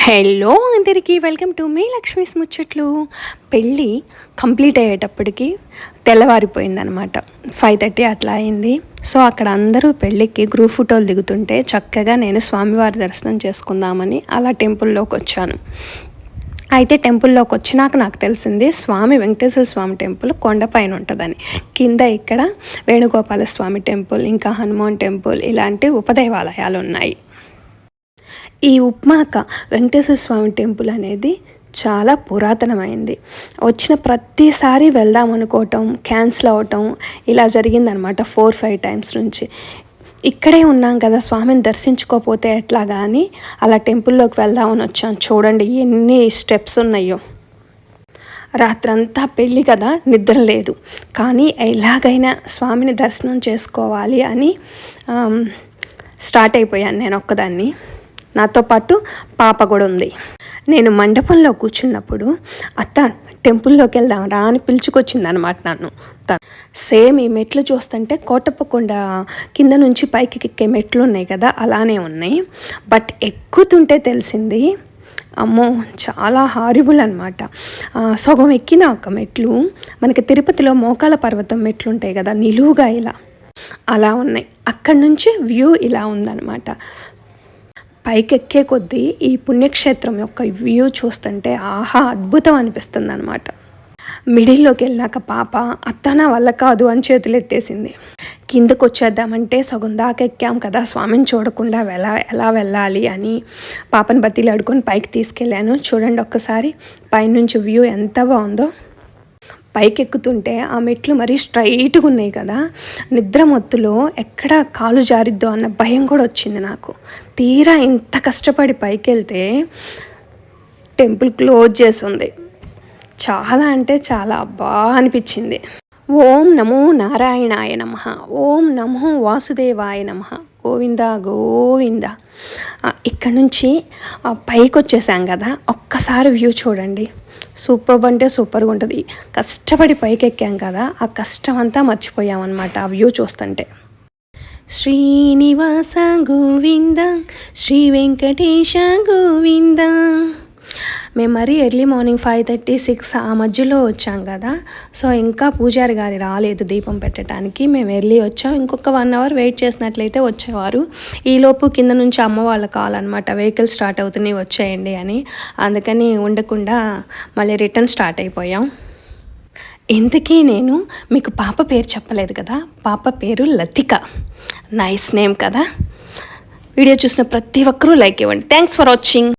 Hello అందరికీ welcome to me Lakshmi's ముచ్చట్లు. పెళ్ళి కంప్లీట్ అయ్యేటప్పటికి తెల్లవారిపోయిందనమాట. 5:30 అట్లా అయింది. సో అక్కడ అందరూ పెళ్ళికి గ్రూప్ ఫోటోలు దిగుతుంటే చక్కగా నేను స్వామివారి దర్శనం చేసుకుందామని అలా టెంపుల్లోకి వచ్చాను. అయితే టెంపుల్లోకి వచ్చినాక నాకు తెలిసింది స్వామి వెంకటేశ్వర స్వామి టెంపుల్ కొండపైన ఉంటుందని. కింద ఇక్కడ వేణుగోపాల స్వామి టెంపుల్, ఇంకా హనుమాన్ టెంపుల్ ఇలాంటి ఉపదేవాలయాలు ఉన్నాయి. ఈ ఉప్మాక వెంకటేశ్వర స్వామి టెంపుల్ అనేది చాలా పురాతనమైంది. వచ్చిన ప్రతిసారి వెళ్దాం అనుకోవటం క్యాన్సిల్ అవ్వటం ఇలా జరిగిందనమాట 4-5 టైమ్స్ నుంచి. ఇక్కడే ఉన్నాం కదా, స్వామిని దర్శించుకోకపోతే ఎట్లా కానీ అలా టెంపుల్లోకి వెళ్దామని వచ్చాను. చూడండి ఎన్ని స్టెప్స్ ఉన్నాయో. రాత్రంతా పెళ్ళి కదా, నిద్ర లేదు. కానీ ఎలాగైనా స్వామిని దర్శనం చేసుకోవాలి అని స్టార్ట్ అయిపోయాను నేను ఒక్కదాన్ని. నాతో పాటు పాప కూడా ఉంది. నేను మండపంలో కూర్చున్నప్పుడు అత్త టెంపుల్లోకి వెళ్దాం రా అని పిలుచుకొచ్చింది అనమాట నన్ను. సేమ్ ఈ మెట్లు చూస్తుంటే కోటప్పకొండ కింద నుంచి పైకి ఎక్కే మెట్లు ఉన్నాయి కదా, అలానే ఉన్నాయి. బట్ ఎక్కుతుంటే తెలిసింది అమ్మో చాలా హారిబుల్ అనమాట. సగం ఎక్కిన ఒక మెట్లు మనకి తిరుపతిలో మోకాల పర్వతం మెట్లు ఉంటాయి కదా, నిలువుగా ఇలా అలా ఉన్నాయి. అక్కడి నుంచి వ్యూ ఇలా ఉందన్నమాట. పైకెక్కే కొద్దీ ఈ పుణ్యక్షేత్రం యొక్క వ్యూ చూస్తుంటే ఆహా అద్భుతం అనిపిస్తుంది అనమాట. మిడిల్లోకి వెళ్ళాక పాప అత్త నా వల్ల కాదు అని చేతులు ఎత్తేసింది. కిందకు వచ్చేద్దామంటే సగం దాకా ఎక్కాం కదా, స్వామిని చూడకుండా ఎలా వెళ్ళాలి అని పాపని బతిలాడుకొని పైకి తీసుకెళ్ళాను. చూడండి ఒక్కసారి పైనుంచి వ్యూ ఎంత బాగుందో. పైకి ఎక్కుతుంటే ఆ మెట్లు మరీ స్ట్రైట్గా ఉన్నాయి కదా, నిద్ర మొత్తులో ఎక్కడ కాలు జారిద్దో అన్న భయం కూడా వచ్చింది నాకు. తీరా ఇంత కష్టపడి పైకి వెళ్తే టెంపుల్ క్లోజ్ చేసి ఉంది. చాలా అంటే చాలా అబ్బా అనిపించింది. ఓం నమో నారాయణాయ నమః, ఓం నమో వాసుదేవాయ నమః, గోవింద గోవింద. ఇక్కడ నుంచి పైకి వచ్చేసాం కదా, ఒక్కసారి వ్యూ చూడండి. సూపర్ అంటే సూపర్గా ఉంటుంది. కష్టపడి పైకి ఎక్కాం కదా, ఆ కష్టం అంతా మర్చిపోయామన్నమాట ఆ వ్యూ చూస్తుంటే. శ్రీనివాస గోవింద, శ్రీ వెంకటేశ గోవింద. మేము మరీ ఎర్లీ మార్నింగ్ 5:30-6 ఆ మధ్యలో వచ్చాం కదా. సో ఇంకా పూజారి గారి రాలేదు దీపం పెట్టడానికి. మేము ఎర్లీ వచ్చాం. ఇంకొక 1 అవర్ వెయిట్ చేసినట్లయితే వచ్చేవారు. ఈలోపు కింద నుంచి అమ్మ వాళ్ళ కాల్ అనమాట, వెహికల్ స్టార్ట్ అవుతున్నాయి వచ్చేయండి అని. అందుకని ఉండకుండా మళ్ళీ రిటర్న్ స్టార్ట్ అయిపోయాం. ఇంతకీ నేను మీకు పాప పేరు చెప్పలేదు కదా, పాప పేరు లతిక. నైస్ నేమ్ కదా. వీడియో చూసిన ప్రతి ఒక్కరూ లైక్ ఇవ్వండి. Thanks for watching.